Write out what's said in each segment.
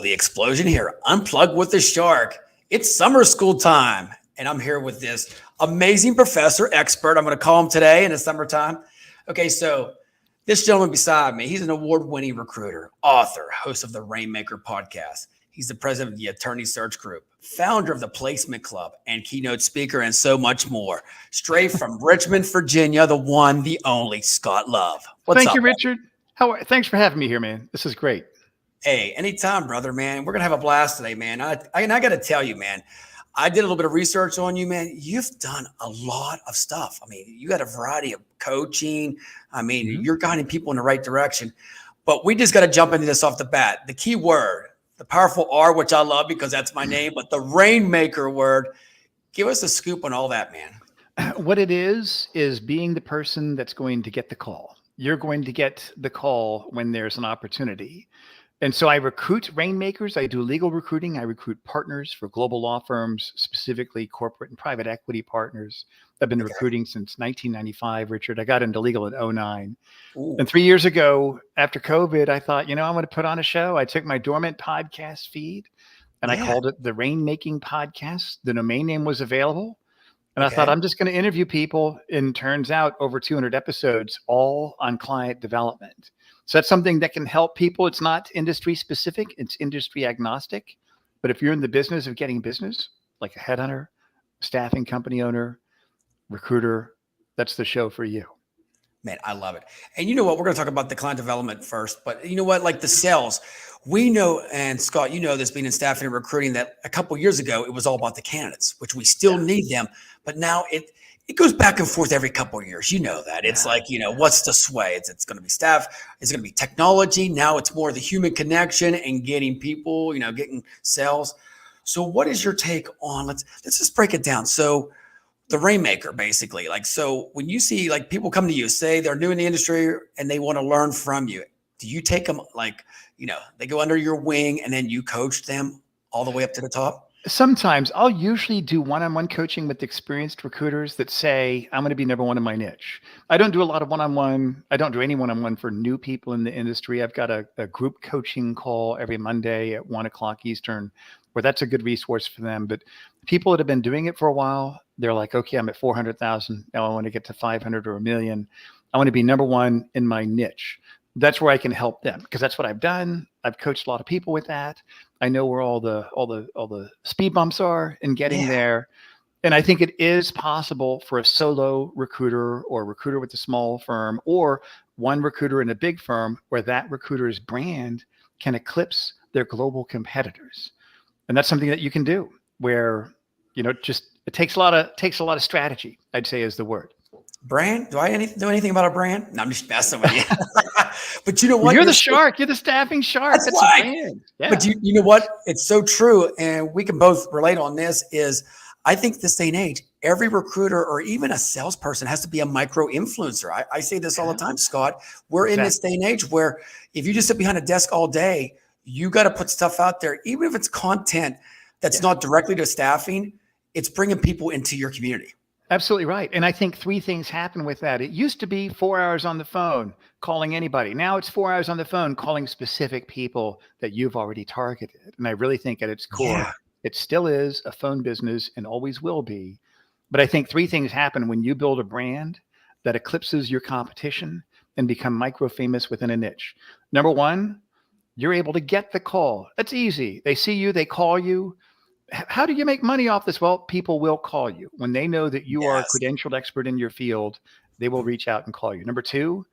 the explosion here. Unplug with the shark. It's summer school time. And I'm here with this amazing professor, expert. I'm going to call him today in the summertime. Okay, so this gentleman beside me, he's an award-winning recruiter, author, host of the Rainmaker podcast. He's the president of the Attorney Search Group, founder of the Placement Club, and keynote speaker, and so much more. Straight from Richmond, Virginia, the one, the only, Scott Love. What's up? Thank you, Richard. Thanks for having me here, man. This is great. Hey, anytime, brother, man. We're going to have a blast today, man. I got to tell you, man, I did a little bit of research on you, man. You've done a lot of stuff. I mean, you got a variety of coaching. I mean, you're guiding people in the right direction. But we just got to jump into this off the bat. The key word, the powerful R, which I love because that's my name, but the Rainmaker word. Give us a scoop on all that, man. What it is being the person that's going to get the call. You're going to get the call when there's an opportunity. And so I recruit rainmakers. I do legal recruiting. I recruit partners for global law firms, specifically corporate and private equity partners. I've been recruiting since 1995, Richard. I got into legal in 2009. Ooh. And 3 years ago, after COVID, I thought, I'm going to put on a show. I took my dormant podcast feed and I called it the Rainmaking Podcast. The domain name was available. And I thought, I'm just going to interview people. And turns out over 200 episodes, all on client development. So that's something that can help people. It's not industry specific, it's industry agnostic. But if you're in the business of getting business, like a headhunter, staffing company owner, recruiter, that's the show for you. Man, I love it. And you know what? We're going to talk about the client development first, but you know what? Like the sales, we know, and Scott, you know this being in staffing and recruiting, that a couple of years ago, it was all about the candidates, which we still need them. But now it goes back and forth every couple of years. You know that. It's like, what's the sway? It's going to be staff. It's going to be technology. Now it's more the human connection and getting people, getting sales. So what is your take on, let's just break it down. So the Rainmaker, basically, so when you see people come to you, say they're new in the industry and they want to learn from you, do you take them they go under your wing and then you coach them all the way up to the top? Sometimes I'll usually do one-on-one coaching with experienced recruiters that say, I'm going to be number one in my niche. I don't do a lot of one-on-one. I don't do any one-on-one for new people in the industry. I've got a group coaching call every Monday at 1:00 Eastern, where that's a good resource for them. But people that have been doing it for a while, they're like, okay, I'm at 400,000. Now I want to get to 500 or 1 million. I want to be number one in my niche. That's where I can help them because that's what I've done. I've coached a lot of people with that. I know where all the speed bumps are in getting there. And I think it is possible for a solo recruiter or a recruiter with a small firm or one recruiter in a big firm where that recruiter's brand can eclipse their global competitors. And that's something that you can do where, it takes a lot of strategy, I'd say is the word. Brand? Do I do anything about a brand? No, I'm just messing with you. But you know what? You're the shark. You're the staffing shark. That's right. A brand. Yeah. But you know what? It's so true. And we can both relate on this is I think this day and age, every recruiter or even a salesperson has to be a micro influencer. I say this all the time, Scott. We're in this day and age where if you just sit behind a desk all day, you got to put stuff out there, even if it's content that's not directly to staffing, it's bringing people into your community. Absolutely right. And I think three things happen with that. It used to be 4 hours on the phone calling anybody. Now it's 4 hours on the phone calling specific people that you've already targeted. And I really think at its core, it still is a phone business and always will be. But I think three things happen when you build a brand that eclipses your competition and become micro famous within a niche. Number one, you're able to get the call. That's easy. They see you, they call you. How do you make money off this? Well, people will call you. When they know that you are a credentialed expert in your field, they will reach out and call you. Number two,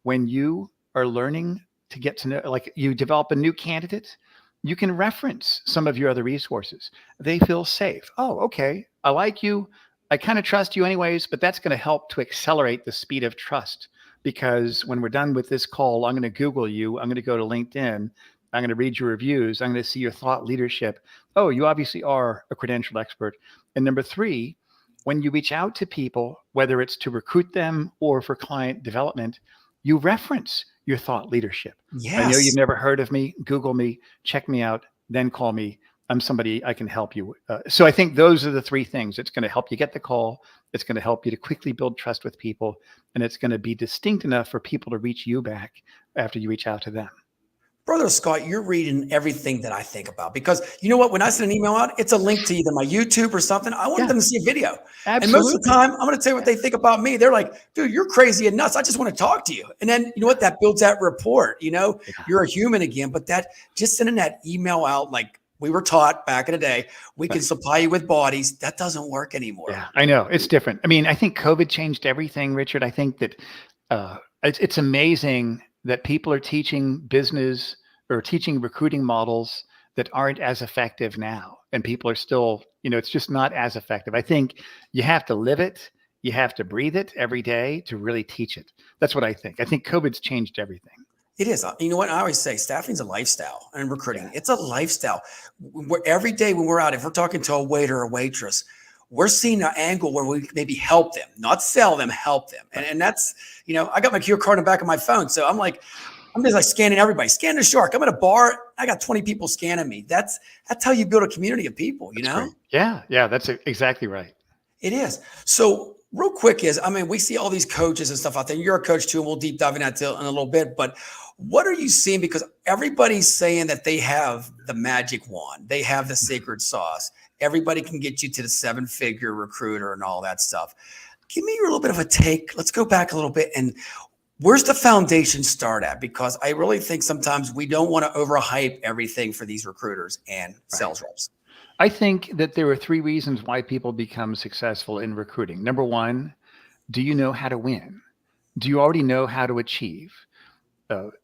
when you are learning to get to know, you develop a new candidate, you can reference some of your other resources. They feel safe. Oh, okay. I like you. I kind of trust you anyways, but that's going to help to accelerate the speed of trust because when we're done with this call, I'm going to Google you. I'm going to go to LinkedIn. I'm going to read your reviews. I'm going to see your thought leadership. Oh, you obviously are a credentialed expert. And number three, when you reach out to people, whether it's to recruit them or for client development, you reference your thought leadership. Yes. I know you've never heard of me. Google me, check me out, then call me. I'm somebody I can help you. So I think those are the three things. It's going to help you get the call. It's going to help you to quickly build trust with people. And it's going to be distinct enough for people to reach you back after you reach out to them. Brother Scott, you're reading everything that I think about because you know what? When I send an email out, it's a link to either my YouTube or something. I want Yeah, them to see a video. And most of the absolutely. time, I'm going to tell you what they think about me. They're like, dude, you're crazy and nuts. I just want to talk to you. And then, you know what? That builds that rapport. You know, Yeah, you're a human again. But that just sending that email out, like we were taught back in the day, we can right. supply you with bodies. That doesn't work anymore. Yeah, I know it's different. I mean, I think COVID changed everything, Richard. I think that it's amazing that people are teaching business or teaching recruiting models that aren't as effective now, and people are still, it's just not as effective. I think you have to live it, you have to breathe it every day to really teach it. That's what I think. I think COVID's changed everything. It is. You know what? I always say staffing's a lifestyle and recruiting. Yeah, It's a lifestyle. Every day when we're out, if we're talking to a waiter or a waitress, we're seeing an angle where we maybe help them, not sell them, help them. And, right. and that's, I got my QR card in the back of my phone. So I'm just like scanning everybody, scan the shark. I'm at a bar. I got 20 people scanning me. That's how you build a community of people, That's great. Yeah, yeah, that's exactly right. It is. So real quick we see all these coaches and stuff out there. You're a coach too, and we'll deep dive in that in a little bit. But what are you seeing? Because everybody's saying that they have the magic wand. They have the secret sauce. Everybody can get you to the 7-figure recruiter and all that stuff. Give me a little bit of a take. Let's go back a little bit. And where's the foundation start at? Because I really think sometimes we don't want to overhype everything for these recruiters and Right. sales reps. I think that there are 3 reasons why people become successful in recruiting. Number 1, do you know how to win? Do you already know how to achieve?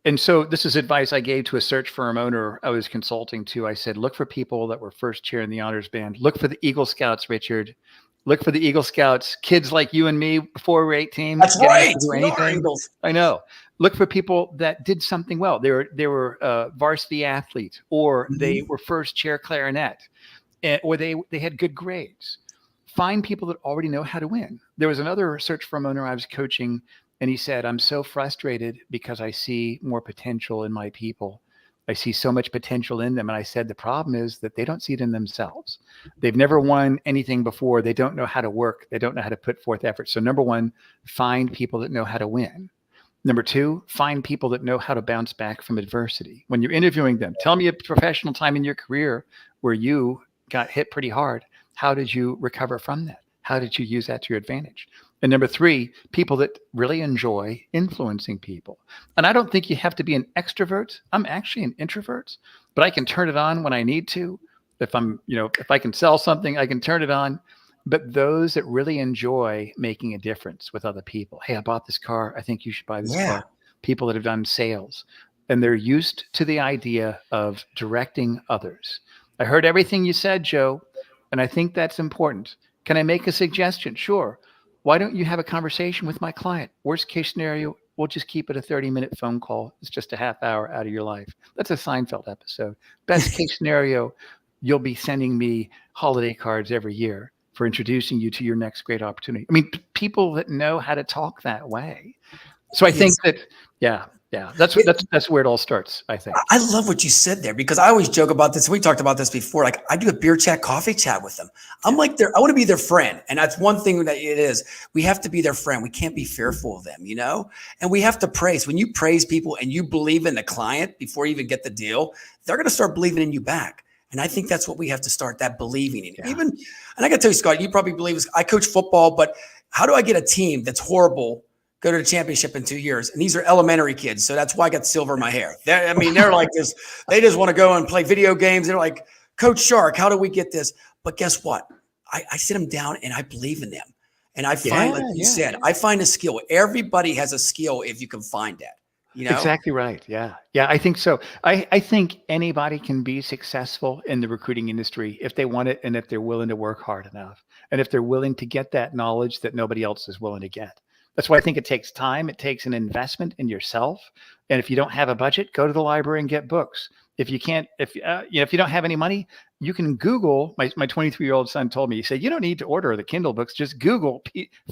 And so this is advice I gave to a search firm owner I was consulting to. I said, look for people that were first chair in the honors band. Look for the Eagle Scouts, Richard. Look for the Eagle Scouts, kids like you and me before we were 18, That's getting up right. to do We are anything. Eagles. I know. Look for people that did something well. They were varsity athletes, or they Mhm. were first chair clarinet, or they had good grades. Find people that already know how to win. There was another search firm owner I was coaching, and he said, I'm so frustrated because I see more potential in my people. I see so much potential in them. And I said, the problem is that they don't see it in themselves. They've never won anything before. They don't know how to work. They don't know how to put forth effort. So number 1, find people that know how to win. Number 2, find people that know how to bounce back from adversity. When you're interviewing them, tell me a professional time in your career where you got hit pretty hard. How did you recover from that? How did you use that to your advantage? And number 3, people that really enjoy influencing people. And I don't think you have to be an extrovert. I'm actually an introvert, but I can turn it on when I need to. If I can sell something, I can turn it on. But those that really enjoy making a difference with other people. Hey, I bought this car. I think you should buy this Yeah. car. People that have done sales, and they're used to the idea of directing others. I heard everything you said, Joe, and I think that's important. Can I make a suggestion? Sure. Why don't you have a conversation with my client? Worst case scenario, we'll just keep it a 30-minute phone call. It's just a half hour out of your life. That's a Seinfeld episode. Best case scenario, you'll be sending me holiday cards every year for introducing you to your next great opportunity. I mean, people that know how to talk that way. So I think Yes. that, yeah, that's where it all starts, I think. I love what you said there because I always joke about this. We talked about this before. Like I do a beer chat, coffee chat with them. I'm like I want to be their friend. And that's one thing that it is. We have to be their friend. We can't be fearful of them, and we have to praise. When you praise people and you believe in the client before you even get the deal, they're going to start believing in you back. And I think that's what we have to start, that believing in. Yeah. And I got to tell you, Scott, you probably believe this. I coach football, but how do I get a team that's horrible go to the championship in 2 years? And these are elementary kids. So that's why I got silver in my hair. They're like this. They just want to go and play video games. They're like, Coach Shark, how do we get this? But guess what? I sit them down and I believe in them. And I find, like you said, I find a skill. Everybody has a skill if you can find that, Exactly right. Yeah. Yeah, I think so. I think anybody can be successful in the recruiting industry if they want it and if they're willing to work hard enough and if they're willing to get that knowledge that nobody else is willing to get. That's why I think it takes time. It takes an investment in yourself. And if you don't have a budget, go to the library and get books. If you can't, if you don't have any money, you can Google. My 23-year-old son told me, he said, you don't need to order the Kindle books. Just Google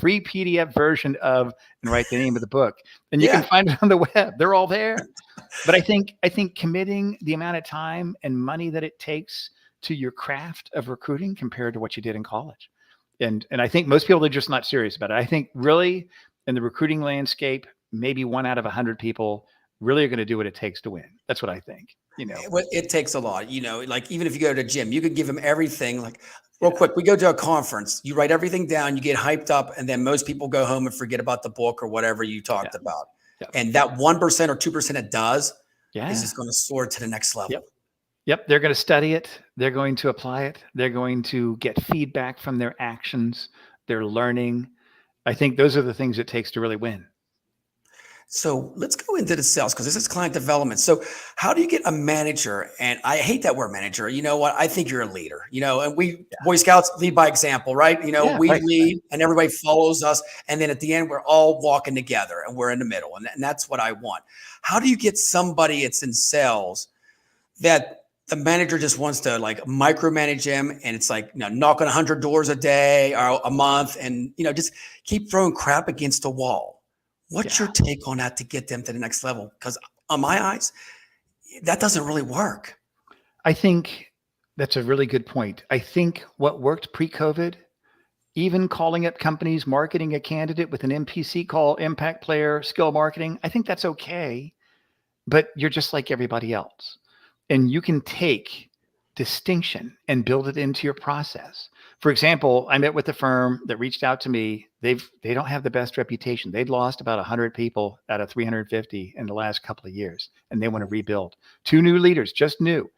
free PDF version of and write the name of the book, and you can find it on the web. They're all there. But I think committing the amount of time and money that it takes to your craft of recruiting compared to what you did in college. And I think most people are just not serious about it. I think really in the recruiting landscape, maybe 1 out of 100 people really are going to do what it takes to win. That's what I think, It takes a lot, like even if you go to the gym, you could give them everything. Like real Yeah. quick, we go to a conference, you write everything down, you get hyped up, and then most people go home and forget about the book or whatever you talked Yeah. about. Yep. And that 1% or 2% it does is Yeah. just going to soar to the next level. Yep. Yep. They're going to study it. They're going to apply it. They're going to get feedback from their actions. They're learning. I think those are the things it takes to really win. So let's go into the sales because this is client development. So how do you get a manager? And I hate that word manager. You know what? I think you're a leader, and we Boy Scouts lead by example, right? Yeah, We right. lead and everybody follows us. And then at the end, we're all walking together and we're in the middle. And that's what I want. How do you get somebody that's in sales that the manager just wants to like micromanage him and it's like, knock on 100 doors a day or a month and, just keep throwing crap against the wall? What's your take on that to get them to the next level? Because on my eyes, that doesn't really work. I think that's a really good point. I think what worked pre-COVID, even calling up companies, marketing a candidate with an MPC call, impact player, skill marketing, I think that's okay. But you're just like everybody else. And you can take distinction and build it into your process. For example, I met with a firm that reached out to me. They don't have the best reputation. They'd lost about 100 people out of 350 in the last couple of years, and they want to rebuild. 2 new leaders, just new.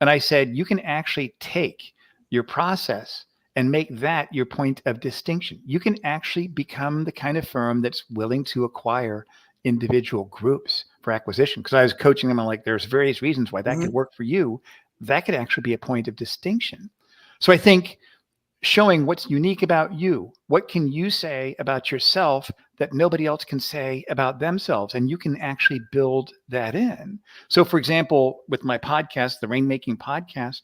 And I said, you can actually take your process and make that your point of distinction. You can actually become the kind of firm that's willing to acquire individual groups for acquisition. Because I was coaching them on like, there's various reasons why that could work for you. That could actually be a point of distinction. So I think showing what's unique about you, what can you say about yourself that nobody else can say about themselves, and you can actually build that in. So for example, with my podcast, the Rainmaking podcast,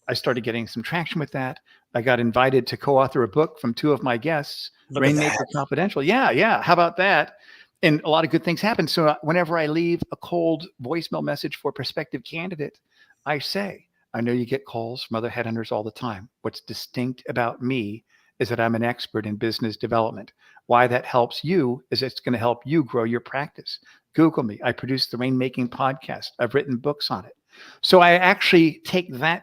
I started getting some traction with that. I got invited to co-author a book from 2 of my guests, Rainmaker Confidential. Yeah. How about that? And a lot of good things happen. So whenever I leave a cold voicemail message for a prospective candidate, I say, I know you get calls from other headhunters all the time. What's distinct about me is that I'm an expert in business development. Why that helps you is it's going to help you grow your practice. Google me. I produce the Rainmaking podcast. I've written books on it. So I actually take that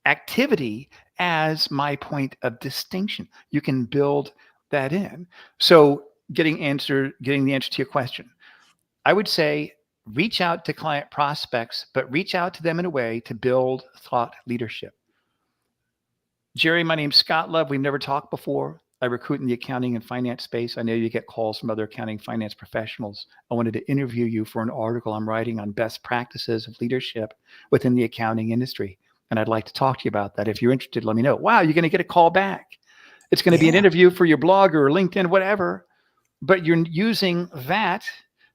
activity as my point of distinction. You can build that in. So getting the answer to your question, I would say reach out to client prospects, but reach out to them in a way to build thought leadership. Jerry, my name's Scott Love. We've never talked before. I recruit in the accounting and finance space. I know you get calls from other accounting finance professionals. I wanted to interview you for an article I'm writing on best practices of leadership within the accounting industry. And I'd like to talk to you about that. If you're interested, let me know. Wow, you're going to get a call back. It's going to be an interview for your blog or LinkedIn, whatever. But you're using that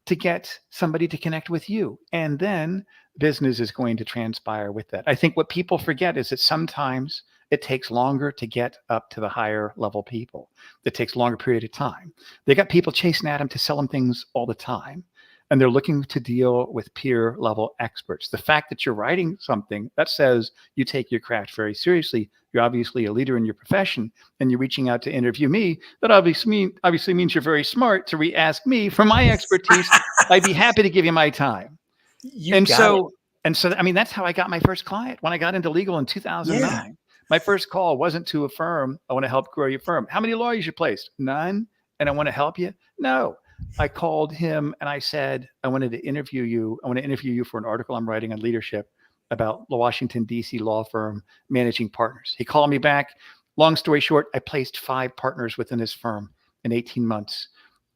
to get somebody to connect with you. And then business is going to transpire with that. I think what people forget is that sometimes it takes longer to get up to the higher level people. It takes a longer period of time. They got people chasing at them to sell them things all the time. And they're looking to deal with peer level experts. The fact that you're writing something that says you take your craft very seriously, you're obviously a leader in your profession, and you're reaching out to interview me, that obviously means you're very smart to ask me for my expertise. I'd be happy to give you my time. So, I mean, that's how I got my first client when I got into legal in 2009. Yeah. My first call wasn't to a firm. I want to help grow your firm. How many lawyers you placed? None. And I want to help you? No. I called him and I said, I wanted to interview you. I want to interview you for an article I'm writing on leadership about the Washington, D.C. law firm managing partners. He called me back. Long story short, I placed 5 partners within his firm in 18 months.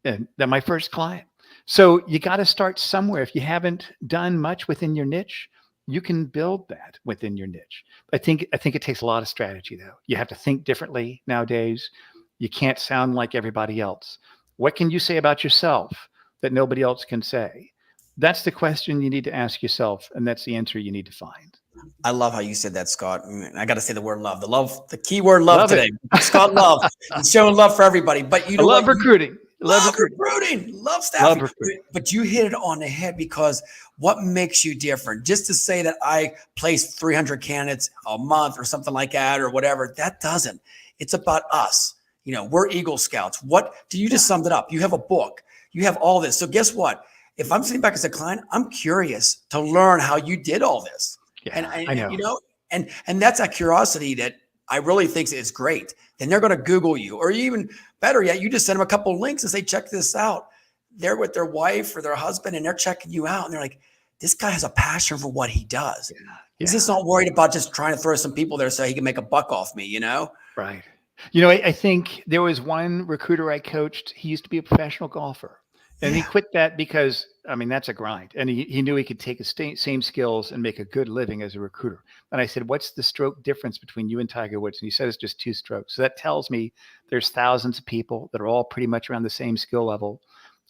And then my first client. So you got to start somewhere. If you haven't done much within your niche, you can build that within your niche. I think it takes a lot of strategy, though. You have to think differently nowadays. You can't sound like everybody else. What can you say about yourself that nobody else can say? That's the question you need to ask yourself, and that's the answer you need to find. I love how you said that, Scott. I got to say the word love. The key word love today. Scott Love. It's showing love for everybody. But you know love recruiting. Love recruiting. Love staffing. But you hit it on the head because what makes you different? Just to say that I place 300 candidates a month or something like that or whatever, that doesn't. It's about us. We're Eagle Scouts. You just summed it up. You have a book. You have all this. So guess what? if I'm sitting back as a client, I'm curious to learn how you did all this. And Yeah, I know. you know, and that's a curiosity that I really think is great. Then they're going to Google you, or even better yet, you just send them a couple of links and say, check this out. They're with their wife or their husband and they're checking you out. And they're like, this guy has a passion for what he does. Yeah, He's yeah. just not worried about just trying to throw some people there so he can make a buck off me, you know? Right. You know, I think there was one recruiter I coached. He used to be a professional golfer. And he Yeah. quit that because, I mean, that's a grind. And he knew he could take his same skills and make a good living as a recruiter. And I said, what's the stroke difference between you and Tiger Woods? And he said, it's just 2 strokes. So that tells me there's thousands of people that are all pretty much around the same skill level.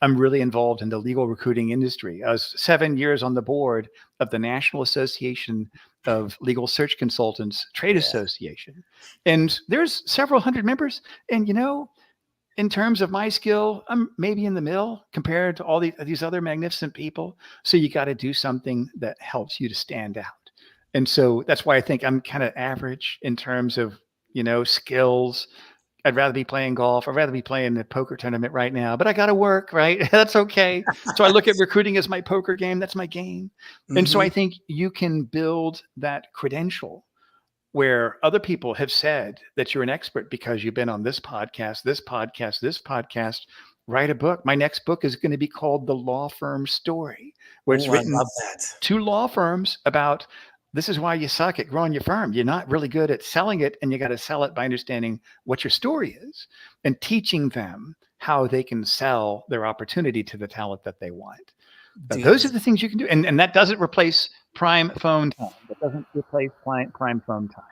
I'm really involved in the legal recruiting industry. I was 7 years on the board of the National Association of Legal Search Consultants Trade Association. And there's several hundred members. And, you know, in terms of my skill, I'm maybe in the middle compared to all these other magnificent people. So you got to do something that helps you to stand out. And so that's why I think I'm kind of average in terms of, you know, skills. I'd rather be playing golf. I'd rather be playing the poker tournament right now, but I got to work, right? That's okay. So I look at recruiting as my poker game. That's my game. And so I think you can build that credential where other people have said that you're an expert because you've been on this podcast, this podcast, this podcast. Write a book. My next book is going to be called The Law Firm Story, where it's written I love that. to law firms about this is why you suck at growing your firm. You're not really good at selling it, and you got to sell it by understanding what your story is and teaching them how they can sell their opportunity to the talent that they want. Dude, Those are the things you can do. And that doesn't replace prime phone time. That doesn't replace prime phone time.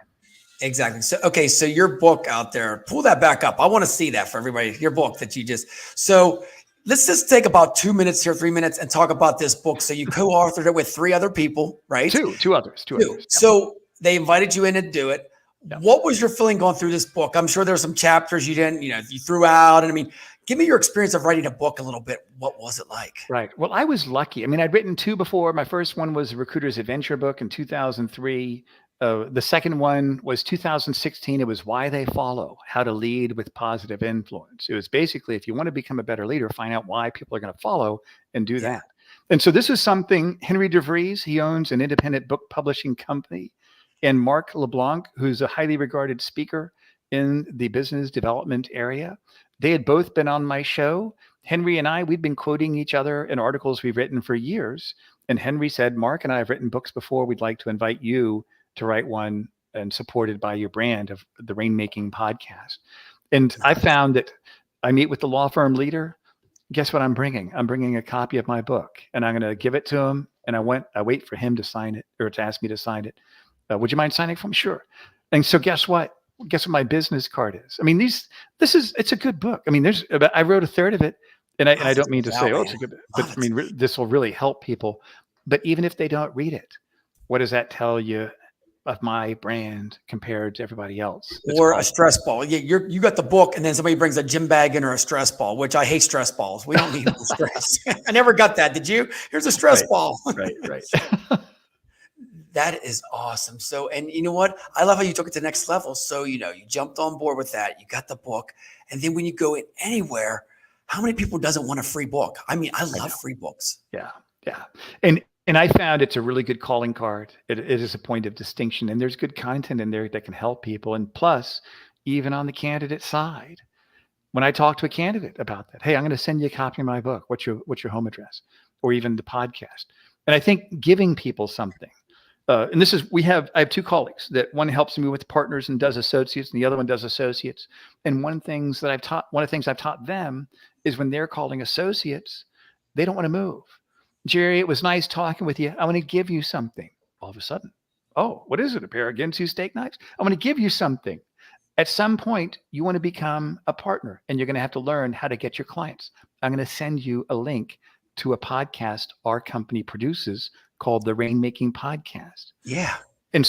Exactly. So, okay. So your book out there, pull that back up. I want to see that for everybody. Your book that you just, so let's just take about 2 minutes here, 3 minutes and talk about this book. So you co-authored it with 3 other people, right? Two others. Yep. So they invited you in to do it. Yep. What was your feeling going through this book? I'm sure there were some chapters you didn't, you know, you threw out. And I mean, give me your experience of writing a book a little bit. What was it like? Right. Well, I was lucky. I mean, I'd written 2 before. My first one was Recruiter's Adventure book in 2003. The second one was 2016. It was Why They Follow, How to Lead with Positive Influence. It was basically, if you want to become a better leader, find out why people are going to follow and do that. And so this is something Henry DeVries, he owns an independent book publishing company, and Mark LeBlanc, who's a highly regarded speaker in the business development area. They had both been on my show. Henry and I, we'd been quoting each other in articles we've written for years. And Henry said, Mark and I have written books before. We'd like to invite you to write one and supported by your brand of the Rainmaking podcast. And I found that I meet with the law firm leader. Guess what I'm bringing? I'm bringing a copy of my book and I'm going to give it to him. And I wait for him to sign it or to ask me to sign it. Would you mind signing for me? Sure. And so guess what? Guess what my business card is? I mean, it's a good book. I mean, I wrote a third of it, and I don't mean to say, oh, it's a good book, but I mean, this will really help people. But even if they don't read it, what does that tell you of my brand compared to everybody else? Or a stress ball. Yeah, you got the book, and then somebody brings a gym bag in or a stress ball, which I hate stress balls. We don't need stress. I never got that. Did you? Here's a stress ball. Right. That is awesome. So, and you know what? I love how you took it to the next level. So, you know, you jumped on board with that. You got the book. And then when you go in anywhere, how many people doesn't want a free book? I mean, I love free books. Yeah. And I found it's a really good calling card. It is a point of distinction. And there's good content in there that can help people. And plus, even on the candidate side, when I talk to a candidate about that, hey, I'm going to send you a copy of my book. What's your home address? Or even the podcast. And I think giving people something. And I have 2 colleagues that one helps me with partners and does associates, and the other one does associates. And one of the things I've taught them is when they're calling associates, they don't want to move. Jerry, it was nice talking with you. I want to give you something. All of a sudden, oh, what is it? A pair of Ginsu steak knives? I want to give you something. At some point, you want to become a partner, and you're going to have to learn how to get your clients. I'm going to send you a link to a podcast our company produces called the Rainmaking Podcast. Yeah. And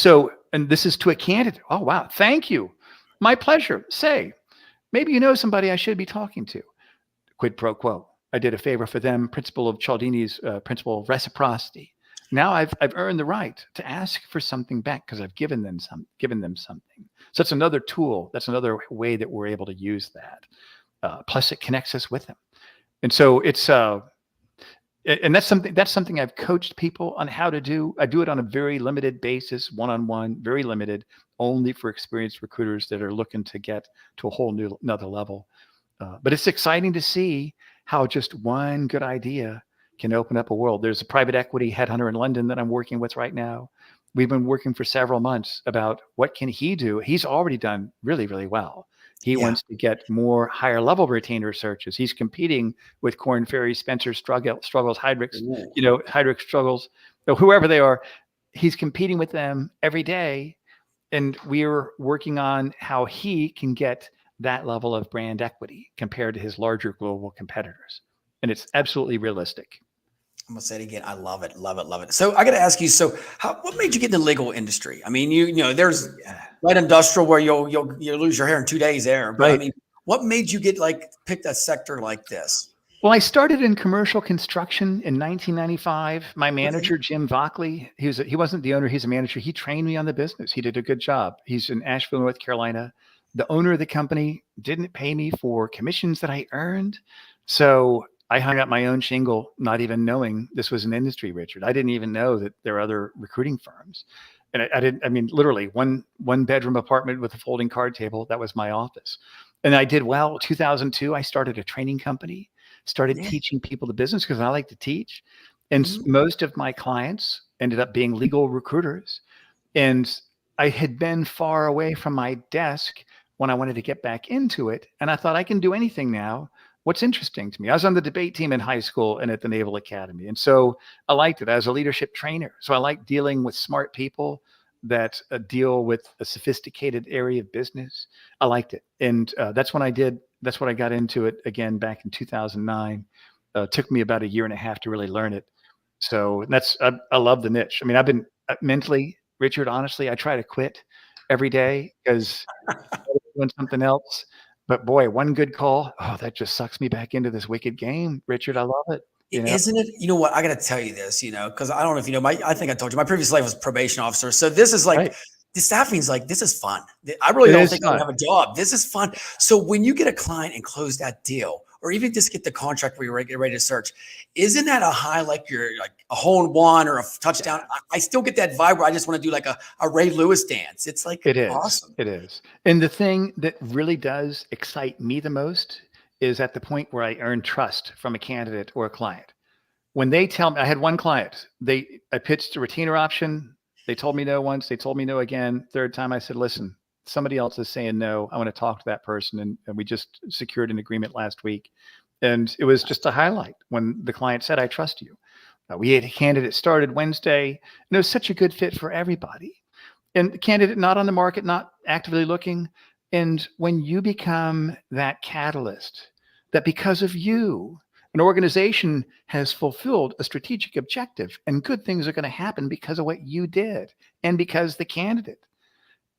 this is to a candidate. Oh, wow. Thank you. My pleasure. Say, maybe you know somebody I should be talking to. Quid pro quo. I did a favor for them. Principle of Cialdini's principle of reciprocity. Now I've earned the right to ask for something back because I've given them something. So that's another tool. That's another way that we're able to use that. Plus it connects us with them. And so And that's something I've coached people on how to do. I do it on a very limited basis, one-on-one, very limited, only for experienced recruiters that are looking to get to a whole new another level. But it's exciting to see how just one good idea can open up a world. There's a private equity headhunter in London that I'm working with right now. We've been working for several months about what can he do. He's already done really, really well. He Yeah. wants to get more higher level retainer searches. He's competing with Korn Ferry, Spencer struggles, Heidrich's, Ooh. Heidrich struggles, whoever they are. He's competing with them every day. And we're working on how he can get that level of brand equity compared to his larger global competitors. And it's absolutely realistic. I'm gonna say it again. I love it, love it, love it. So I got to ask you. So, what made you get in the legal industry? I mean, you know, there's Yeah. light industrial where you'll lose your hair in 2 days there. But I Right. mean, what made you get pick a sector like this? Well, I started in commercial construction in 1995. My Okay. manager, Jim Vockley, he wasn't the owner, he's a manager. He trained me on the business. He did a good job. He's in Asheville, North Carolina. The owner of the company didn't pay me for commissions that I earned. So I hung up my own shingle, not even knowing this was an industry, Richard. I didn't even know that there are other recruiting firms. And I didn't, I mean, literally one bedroom apartment with a folding card table. That was my office. And I did well. 2002, I started a training company, started Yeah. teaching people the business because I like to teach. And Mhm. most of my clients ended up being legal recruiters. And I had been far away from my desk when I wanted to get back into it. And I thought I can do anything now. What's interesting to me? I was on the debate team in high school and at the Naval Academy. And so I liked it. I was a leadership trainer. So I like dealing with smart people that deal with a sophisticated area of business. I liked it. And that's when that's when I got into it again back in 2009. It took me about a year and a half to really learn it. So I love the niche. I mean, I've been mentally, Richard, honestly, I try to quit every day because doing something else. But boy, one good call, oh, that just sucks me back into this wicked game. Richard, I love it. You know, Isn't it? You know what? I got to tell you this. Because I don't know if you know. I think I told you my previous life was probation officer. So this is right? the staffing's this is fun. I really It don't is think I would fun. have a job. This is fun. So when you get a client and close that deal, or even just get the contract where you're ready to search, isn't that a high? Like you're like a hole in one or a touchdown. Yeah, I still get that vibe where I just want to do like a Ray Lewis dance. It's it is. awesome. It is. And the thing that really does excite me the most is at the point where I earn trust from a candidate or a client. When they tell me, I had one client, I pitched a retainer option. They told me no once, they told me no again. Third time I said, listen, somebody else is saying no. I want to talk to that person. And we just secured an agreement last week. And it was just a highlight when the client said, I trust you. We had a candidate started Wednesday, and it was such a good fit for everybody. And the candidate not on the market, not actively looking. And when you become that catalyst, that because of you, an organization has fulfilled a strategic objective and good things are going to happen because of what you did and because the candidate.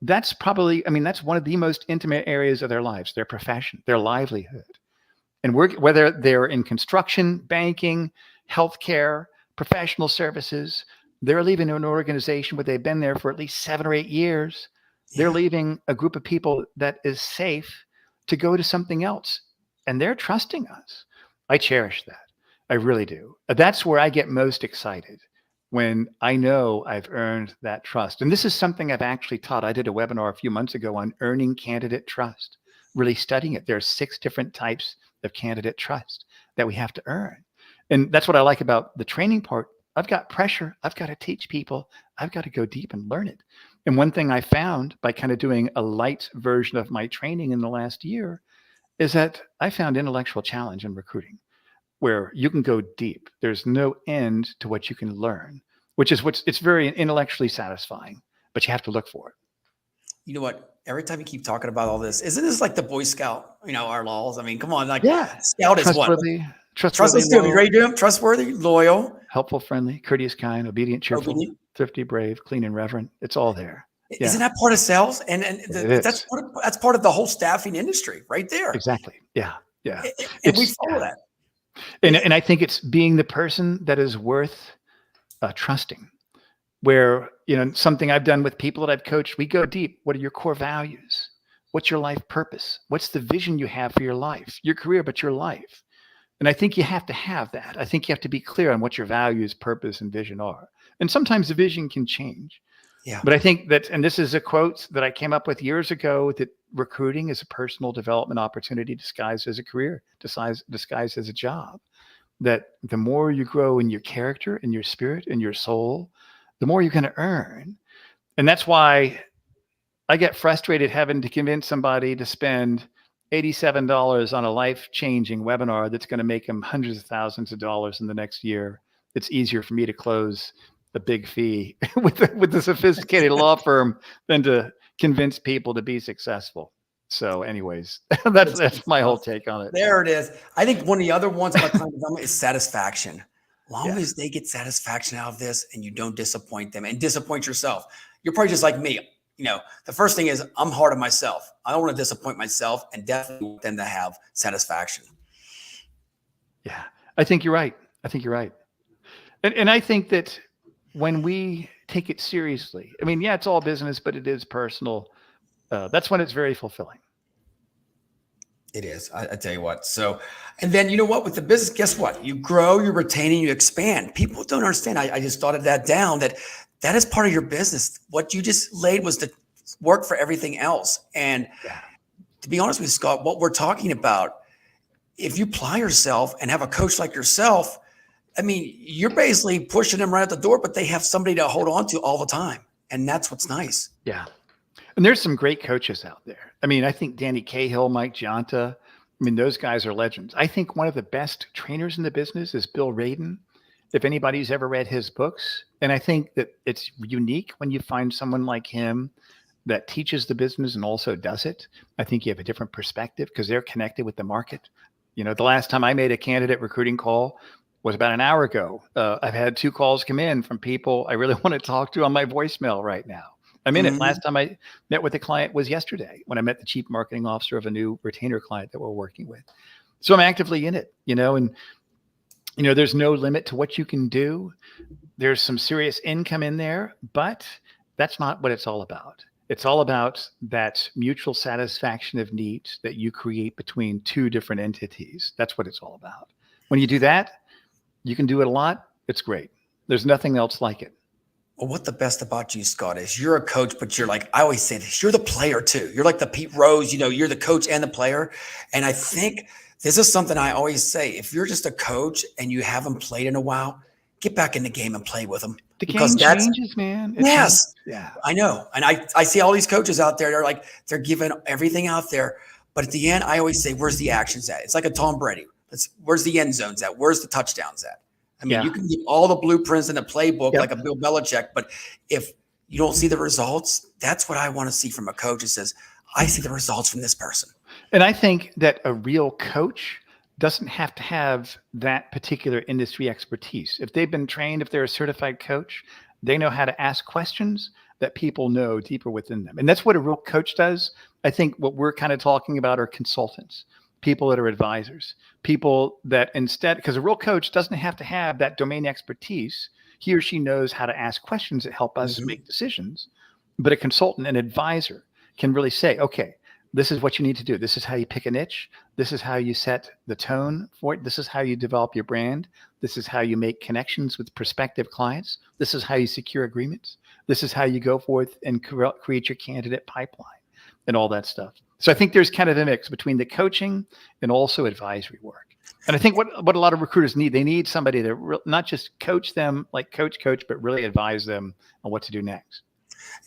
That's probably, I mean, that's one of the most intimate areas of their lives, their profession, their livelihood. And whether they're in construction, banking, healthcare, professional services, they're leaving an organization where they've been there for at least 7 or 8 years. They're Yeah. leaving a group of people that is safe to go to something else. And they're trusting us. I cherish that. I really do. That's where I get most excited when I know I've earned that trust. And this is something I've actually taught. I did a webinar a few months ago on earning candidate trust, really studying it. There are 6 different types of candidate trust that we have to earn. And that's what I like about the training part. I've got pressure. I've got to teach people. I've got to go deep and learn it. And one thing I found by kind of doing a light version of my training in the last year is that I found intellectual challenge in recruiting where you can go deep. There's no end to what you can learn, which is it's very intellectually satisfying, but you have to look for it. You know what? Every time you keep talking about all this, isn't this like the Boy Scout? Our laws. I mean, come on. Yeah. Scout is what? Trustworthy, Trust. trustworthy, Let's do it. You loyal, ready to do them? Trustworthy, loyal, helpful, friendly, courteous, kind, obedient, cheerful, obedient. thrifty, brave, clean, and reverent. It's all there. Isn't Yeah, that part of sales? And it is. that's part of the whole staffing industry right there. Exactly. Yeah. Yeah. And we It's, follow yeah. that. And I think it's being the person that is worth trusting. Where, something I've done with people that I've coached, we go deep. What are your core values? What's your life purpose? What's the vision you have for your life, your career, but your life? And I think you have to have that. I think you have to be clear on what your values, purpose, and vision are. And sometimes the vision can change. Yeah. But I think that, and this is a quote that I came up with years ago, that recruiting is a personal development opportunity disguised as a career, disguised as a job. That the more you grow in your character, in your spirit, in your soul, the more you're going to earn. And that's why I get frustrated having to convince somebody to spend $87 on a life-changing webinar that's going to make them hundreds of thousands of dollars in the next year. It's easier for me to close a big fee with the sophisticated law firm than to convince people to be successful. So anyways, that's my whole take on it. There it is. I think one of the other ones about client development is satisfaction. Long Yeah. as they get satisfaction out of this and you don't disappoint them and disappoint yourself, you're probably just like me. You know, the first thing is I'm hard on myself. I don't want to disappoint myself, and definitely want them to have satisfaction. Yeah, I think you're right. And I think that when we take it seriously, I mean, yeah, it's all business, but it is personal. That's when it's very fulfilling. It is. I tell you what. So, and then you know what, with the business, guess what? You grow, you retain, and you expand. People don't understand. I just thought of that down, that is part of your business. What you just laid was the work for everything else. And to be honest with you, Scott, what we're talking about, if you apply yourself and have a coach like yourself, I mean, you're basically pushing them right out the door, but they have somebody to hold on to all the time. And that's what's nice. Yeah. And there's some great coaches out there. I mean, I think Danny Cahill, Mike Giunta, I mean, those guys are legends. I think one of the best trainers in the business is Bill Radin, if anybody's ever read his books. And I think that it's unique when you find someone like him that teaches the business and also does it. I think you have a different perspective because they're connected with the market. You know, the last time I made a candidate recruiting call was about an hour ago. I've had 2 calls come in from people I really want to talk to on my voicemail right now. I'm in it. Last time I met with a client was yesterday when I met the chief marketing officer of a new retainer client that we're working with. So I'm actively in it, you know, and, you know, there's no limit to what you can do. There's some serious income in there, but that's not what it's all about. It's all about that mutual satisfaction of needs that you create between 2 different entities. That's what it's all about. When you do that, you can do it a lot. It's great. There's nothing else like it. Well, what the best about you, Scott, is you're a coach, but you're like, I always say this, you're the player too. You're like the Pete Rose, you know, you're the coach and the player. And I think this is something I always say, if you're just a coach and you haven't played in a while, get back in the game and play with them. The game changes, man. Yes. Yeah. I know. And I see all these coaches out there, they're giving everything out there. But at the end, I always say, where's the actions at? It's like a Tom Brady. Where's the end zones at? Where's the touchdowns at? I mean, you can give all the blueprints in the playbook like a Bill Belichick, but if you don't see the results, that's what I want to see from a coach. It says, I see the results from this person. And I think that a real coach doesn't have to have that particular industry expertise. If they've been trained, if they're a certified coach, they know how to ask questions that people know deeper within them. And that's what a real coach does. I think what we're kind of talking about are consultants, people that are advisors, people that instead, because a real coach doesn't have to have that domain expertise. He or she knows how to ask questions that help us make decisions. But a consultant, an advisor can really say, okay, this is what you need to do. This is how you pick a niche. This is how you set the tone for it. This is how you develop your brand. This is how you make connections with prospective clients. This is how you secure agreements. This is how you go forth and create your candidate pipeline and all that stuff. So I think there's kind of a mix between the coaching and also advisory work. And I think what a lot of recruiters need, they need somebody to not just coach them like coach, but really advise them on what to do next.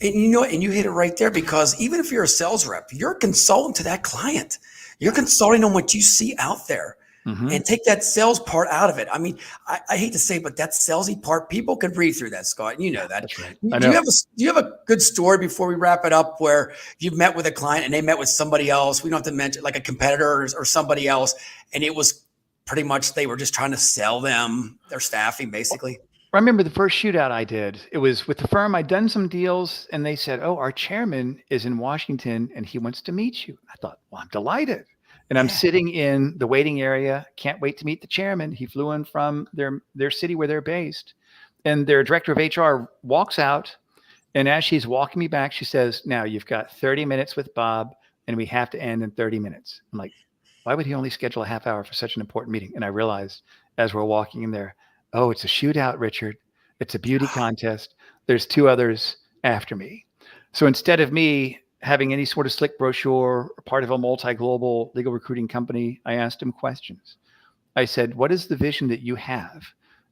And you know, and you hit it right there, because even if you're a sales rep, you're a consultant to that client. You're consulting on what you see out there. And take that sales part out of it. I mean, I hate to say it, but that salesy part, people can breathe through that, Scott. You know that. That's right. Do you have a good story before we wrap it up where you've met with a client and they met with somebody else? We don't have to mention like a competitor or somebody else, and it was pretty much they were just trying to sell them their staffing, basically. I remember the first shootout I did. It was with the firm. I'd done some deals, and they said, "Oh, our chairman is in Washington, and he wants to meet you." I thought, "Well, I'm delighted." And I'm sitting in the waiting area. Can't wait to meet the chairman. He flew in from their city where they're based. And their director of HR walks out. And as she's walking me back, she says, "Now you've got 30 minutes with Bob, and we have to end in 30 minutes. I'm like, why would he only schedule a half hour for such an important meeting? And I realized as we're walking in there, oh, it's a shootout, Richard. It's a beauty contest. There's two others after me. So instead of me having any sort of slick brochure or part of a multi-global legal recruiting company, I asked him questions. I said, what is the vision that you have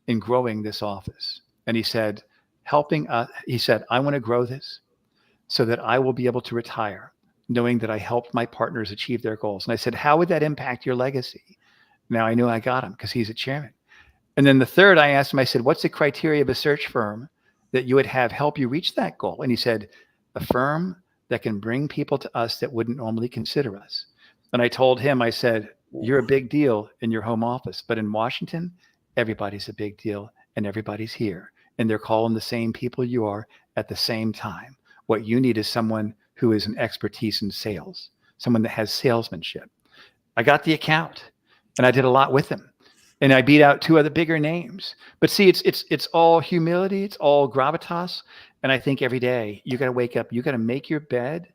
in growing this office? And he said, helping us. He said, I want to grow this so that I will be able to retire knowing that I helped my partners achieve their goals. And I said, how would that impact your legacy? Now I knew I got him because he's a chairman. And then the third, I asked him, I said, what's the criteria of a search firm that you would have help you reach that goal? And he said, a firm that can bring people to us that wouldn't normally consider us. And I told him, I said, you're a big deal in your home office, but in Washington, everybody's a big deal and everybody's here. And they're calling the same people you are at the same time. What you need is someone who is an expertise in sales, someone that has salesmanship. I got the account and I did a lot with him. And I beat out two other bigger names. But see, it's all humility. It's all gravitas. And I think every day you got to wake up, you got to make your bed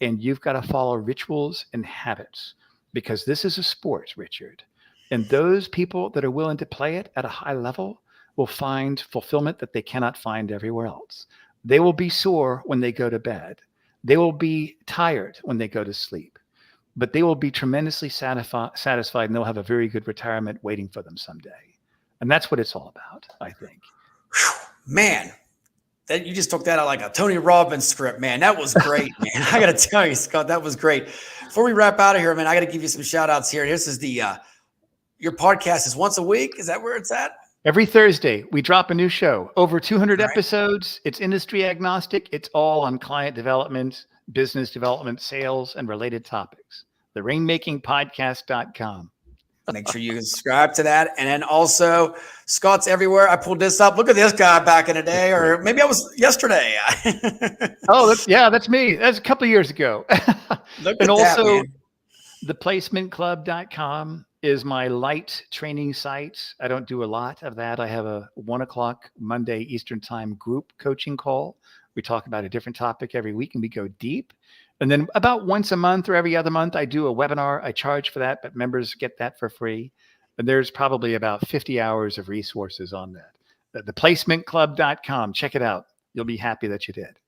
and you've got to follow rituals and habits because this is a sport, Richard. And those people that are willing to play it at a high level will find fulfillment that they cannot find everywhere else. They will be sore when they go to bed. They will be tired when they go to sleep, but they will be tremendously satisfied and they'll have a very good retirement waiting for them someday. And that's what it's all about, I think. Man, that you just took that out like a Tony Robbins script, man. That was great, man. I got to tell you, Scott, that was great. Before we wrap out of here, man, I got to give you some shout outs here. This is your podcast is once a week. Is that where it's at? Every Thursday, we drop a new show. Over 200 All right. episodes. It's industry agnostic. It's all on client development, business development, sales, and related topics. The rainmakingpodcast.com. Make sure you subscribe to that. And then also, Scott's everywhere. I pulled this up. Look at this guy back in the day, or maybe I was yesterday. Oh, that's me. That's a couple of years ago. Look and at also, that, man. theplacementclub.com is my light training site. I don't do a lot of that. I have a 1:00 Monday Eastern Time group coaching call. We talk about a different topic every week and we go deep. And then about once a month or every other month, I do a webinar. I charge for that, but members get that for free. And there's probably about 50 hours of resources on that. Theplacementclub.com. Check it out. You'll be happy that you did.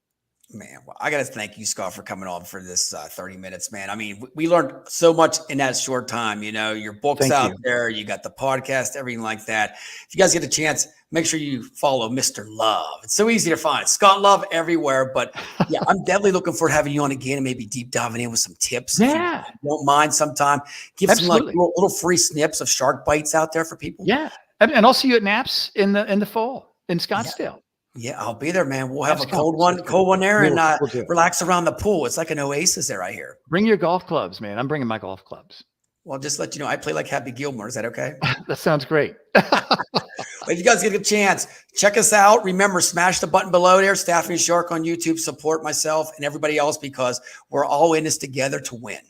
Man, well, I got to thank you, Scott, for coming on for this 30 minutes, man. I mean, we learned so much in that short time. You know, your book's out there, you got the podcast, everything like that. If you guys get a chance, make sure you follow Mr. Love. It's so easy to find. Scott Love everywhere. But yeah, I'm definitely looking forward to having you on again and maybe deep diving in with some tips. Yeah. If you don't mind sometime. Give Absolutely. some like little free snips of shark bites out there for people. Yeah. And I'll see you at NAPS in the fall in Scottsdale. Yeah, I'll be there, man. We'll have That's a cold one there and we'll relax around the pool. It's like an oasis there, I hear. Bring your golf clubs, man. I'm bringing my golf clubs. Well, just let you know, I play like Happy Gilmore. Is that okay? That sounds great. If you guys get a chance, check us out. Remember, smash the button below there. Staffing Shark on YouTube. Support myself and everybody else because we're all in this together to win.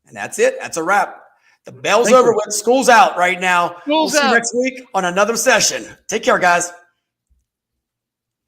And that's it. That's a wrap. The bell's over with. School's out right now. We'll see you next week on another session. Take care, guys.